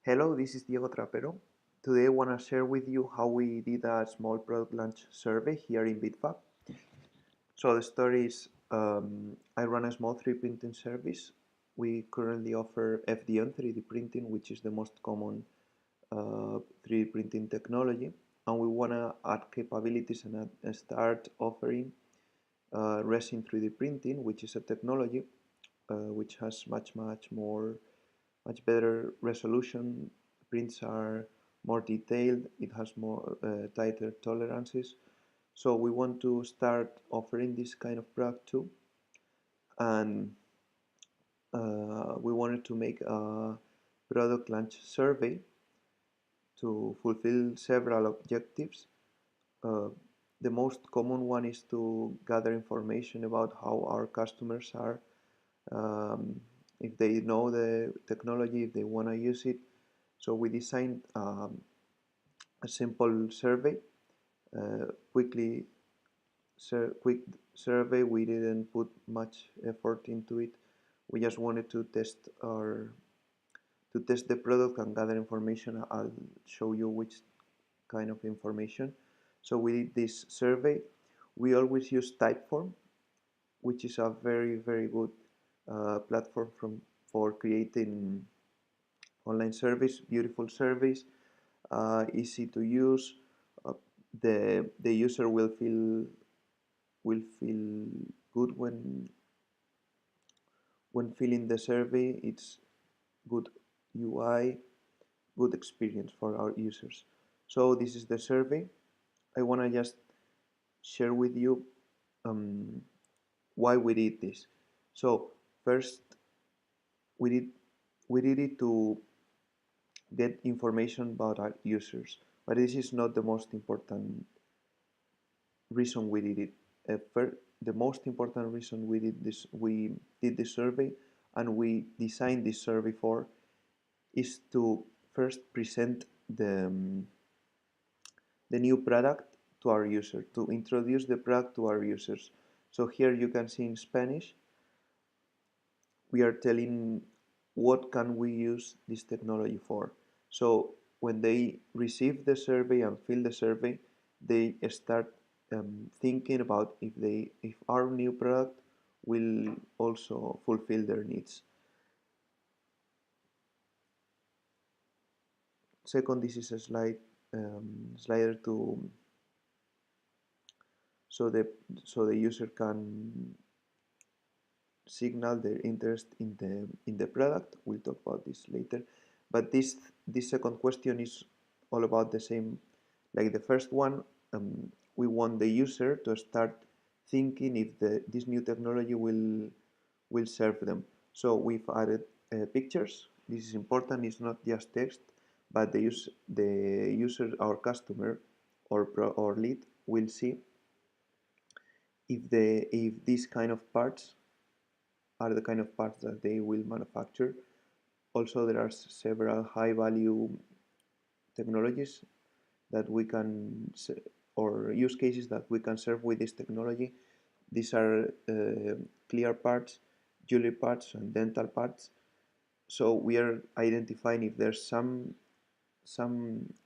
Hello, this is Diego Trapero. Today I want to share with you how we did a small product launch survey here in Bitfab. So the story is I run a small 3D printing service. We currently offer FDM 3D printing, which is the most common 3D printing technology. And we want to add capabilities and start offering resin 3D printing, which is a technology which has much better resolution. Prints are more detailed. It has more tighter tolerances. So we want to start offering this kind of product too. And we wanted to make a product launch survey to fulfill several objectives. Uh, the most common one is to gather information about how our customers are, if they know the technology, if they want to use it. So we designed a simple survey, quick survey. We didn't put much effort into it. We just wanted to test the product and gather information. I'll show you which kind of information. So we did this survey. We always use Typeform, which is a very good platform for creating online service, beautiful service, easy to use. Uh, the user will feel good when filling the survey. It's good UI, good experience for our users. So this is the survey. I want to just share with you um, why we did this. So first, we did it to get information about our users, but this is not the most important reason we did it. The most important reason we did this survey, and we designed this survey for, is to first present the new product to our user, to introduce the product to our users. So here you can see in Spanish, we are telling what can we use this technology for. So when they receive the survey and fill the survey, they start thinking about if our new product will also fulfill their needs. Second, this is a slider to so the user can signal their interest in the product. We'll talk about this later. But this second question is all about the same like the first one. We want the user to start thinking if this new technology will serve them. So we've added pictures. This is important. It's not just text, but the user, our customer or lead, will see if these kind of parts are the kind of parts that they will manufacture. Also, there are several high value technologies that we can, or use cases that we can serve with this technology. These are clear parts, jewelry parts, and dental parts. So we are identifying if there's some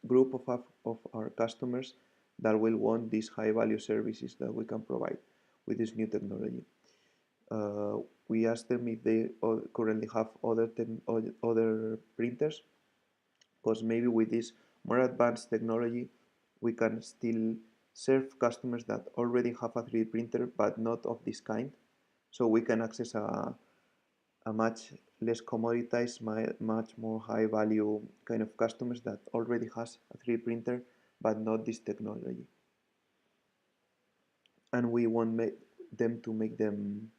group of our customers that will want these high value services that we can provide with this new technology. We asked them if they currently have other printers, because maybe with this more advanced technology we can still serve customers that already have a 3D printer but not of this kind. So we can access a much less commoditized, much more high value kind of customers that already has a 3D printer but not this technology. And we want them to make them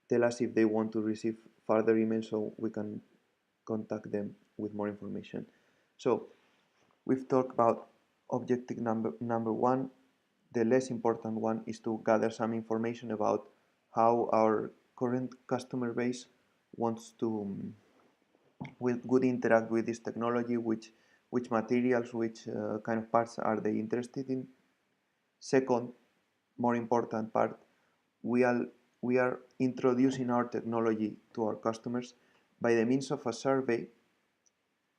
tell us if they want to receive further emails so we can contact them with more information. So we've talked about objective number one. The less important one is to gather some information about how our current customer base wants to would interact with this technology, which materials, which kind of parts are they interested in. Second, more important part, we are introducing our technology to our customers by the means of a survey.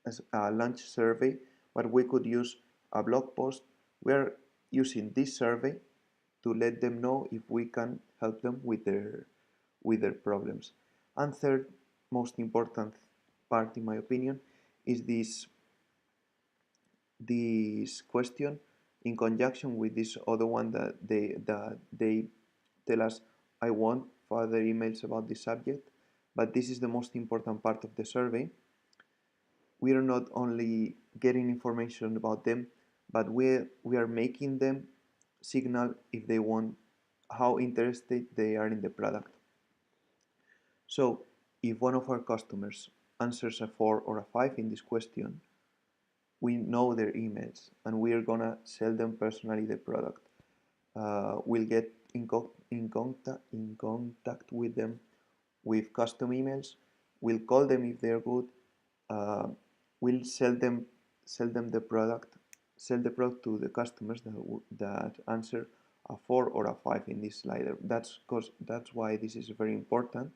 as a launch survey, but we could use a blog post. We are using this survey to let them know if we can help them with their problems. And third, most important part, in my opinion, is this question in conjunction with this other one that they tell us, I want further emails about this subject, but this is the most important part of the survey. We are not only getting information about them, but we are making them signal if they want, how interested they are in the product. So if one of our customers answers a 4 or a 5 in this question, we know their emails and we are gonna sell them personally the product. We'll get in contact with them with custom emails. We'll call them if they're good. Uh, we'll sell them the product, sell the product to the customers that answer a 4 or a 5 in this slider. That's why this is very important,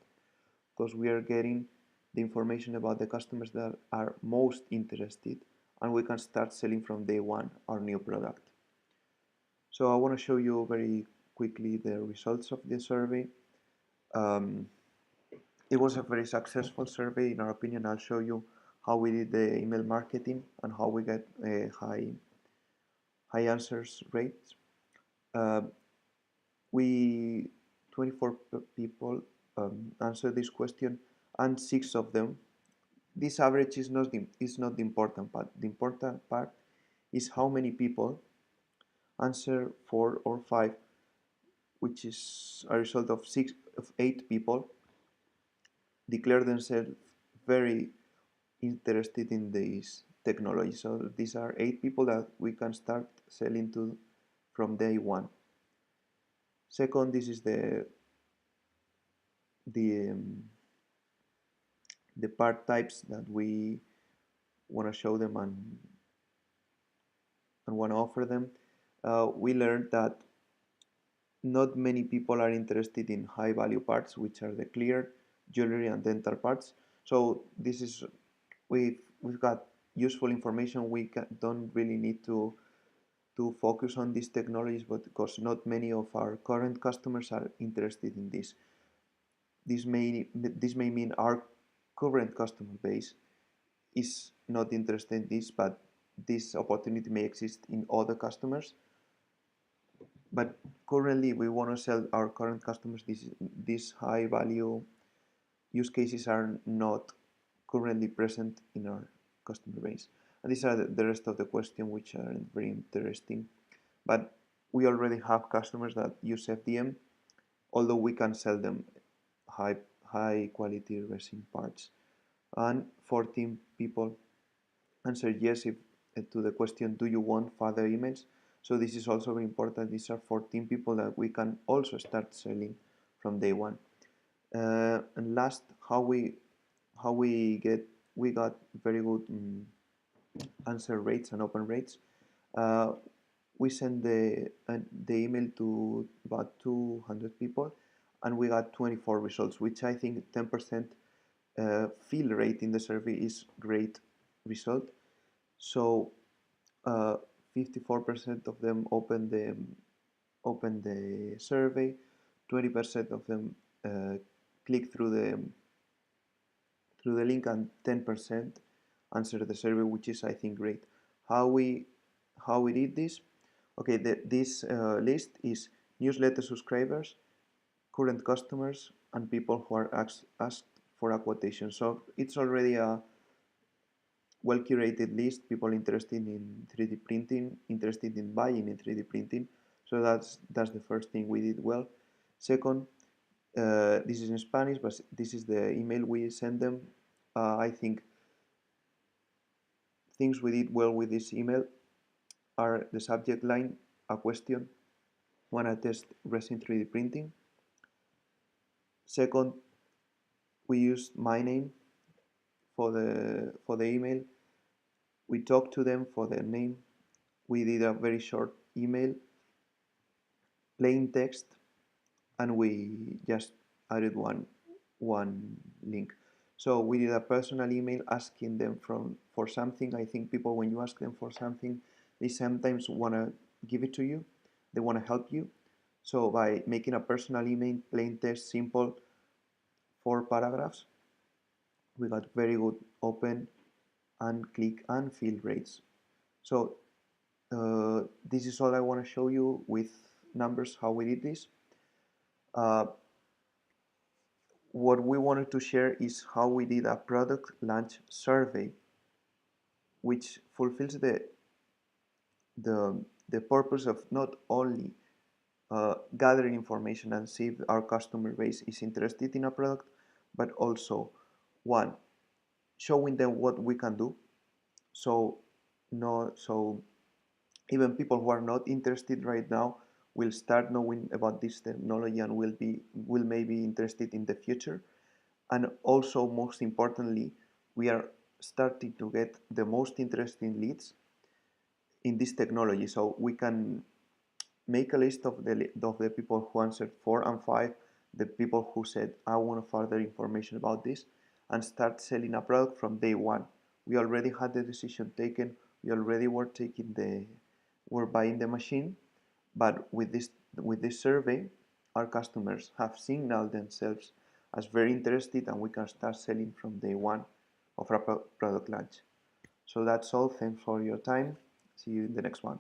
because we are getting the information about the customers that are most interested, and we can start selling from day one our new product. So I want to show you very quickly the results of the survey. Um, it was a very successful survey, in our opinion. I'll show you how we did the email marketing and how we get a high answers rates. Uh, we 24 people answered this question, and 6 of them. This average is not the important part. The important part is how many people answer 4 or 5, which is a result of 8 people declare themselves very interested in this technology. So these are 8 people that we can start selling to from day one. Second, this is the um, the part types that we want to show them and want to offer them. We learned that not many people are interested in high value parts, which are the clear, jewelry, and dental parts. So this is we've got useful information. Don't really need to focus on these technologies, but because not many of our current customers are interested in this. This may mean our current customer base is not interested in this, but this opportunity may exist in other customers. But currently, we want to sell our current customers these high value use cases are not currently present in our customer base. And these are the rest of the question, which are very interesting. But we already have customers that use FDM, although we can sell them high quality resin parts. And 14 people answered yes to the question, do you want further emails? So this is also very important. These are 14 people that we can also start selling from day one. And last, how we got very good answer rates and open rates. Uh, we sent the email to about 200 people, and we got 24 results, which I think 10% fill rate in the survey is great result. So 54% of them opened the survey, 20% of them click through the link, and 10% answer the survey, which is, I think, great. How we did this? Okay, this list is newsletter subscribers, current customers, and people who are asked for a quotation. So it's already a well curated list. People interested in 3D printing, interested in buying in 3D printing. So that's the first thing we did well. Second, this is in Spanish, but this is the email we send them. I think things we did well with this email are the subject line, a question, wanna test resin 3D printing. Second, we used my name for the email. We talked to them for their name. We did a very short email, plain text, and we just added one link. So we did a personal email asking them for something. I think people, when you ask them for something, they sometimes want to give it to you. They want to help you. So by making a personal email, plain text, simple, 4 paragraphs, we got very good open and click and fill rates. So this is all I want to show you with numbers how we did this. Uh, what we wanted to share is how we did a product launch survey, which fulfills the purpose of not only gathering information and see if our customer base is interested in a product, but also, one, showing them what we can do. So no, so even people who are not interested right now will start knowing about this technology and will maybe interested in the future. And also, most importantly, we are starting to get the most interesting leads in this technology. So we can make a list of the people who answered 4 and 5, the people who said I want further information about this, and start selling a product from day one. We already had the decision taken. We already were buying the machine, but with this survey, our customers have signaled themselves as very interested, and we can start selling from day one of our product launch. So that's all. Thanks for your time. See you in the next one.